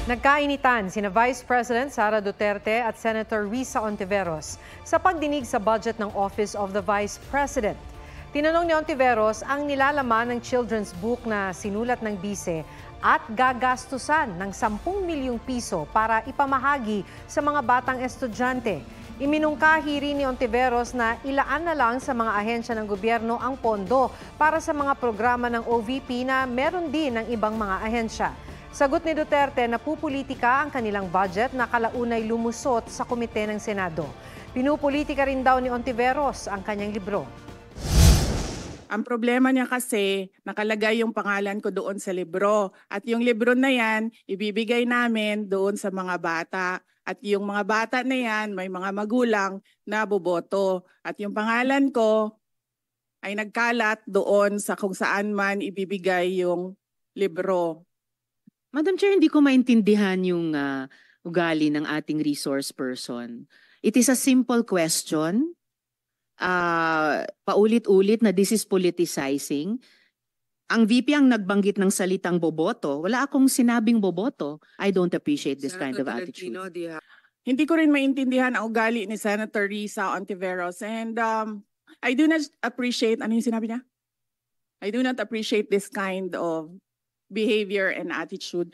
Nagkainitan sina Vice President Sara Duterte at Senator Risa Hontiveros sa pagdinig sa budget ng Office of the Vice President. Tinanong ni Hontiveros ang nilalaman ng children's book na sinulat ng bise at gagastusan ng 10 milyong piso para ipamahagi sa mga batang estudyante. Iminungkahi rin ni Hontiveros na ilaan na lang sa mga ahensya ng gobyerno ang pondo para sa mga programa ng OVP na meron din ng ibang mga ahensya. Sagot ni Duterte na pupulitika ang kanilang budget na kalaunay lumusot sa komite ng Senado. Pinupolitika rin daw ni Hontiveros ang kanyang libro. Ang problema niya kasi, nakalagay yung pangalan ko doon sa libro. At yung libro na yan, ibibigay namin doon sa mga bata. At yung mga bata na yan, may mga magulang na boboto. At yung pangalan ko ay nagkalat doon sa kung saan man ibibigay yung libro. Madam Chair, hindi ko maintindihan yung ugali ng ating resource person. It is a simple question. Paulit-ulit na this is politicizing. Ang VP ang nagbanggit ng salitang boboto. Wala akong sinabing boboto. I don't appreciate this kind of attitude. Hindi ko rin maintindihan ang ugali ni Senator Risa Hontiveros. And I do not appreciate, ano yung sinabi niya? I do not appreciate this kind of behavior and attitude.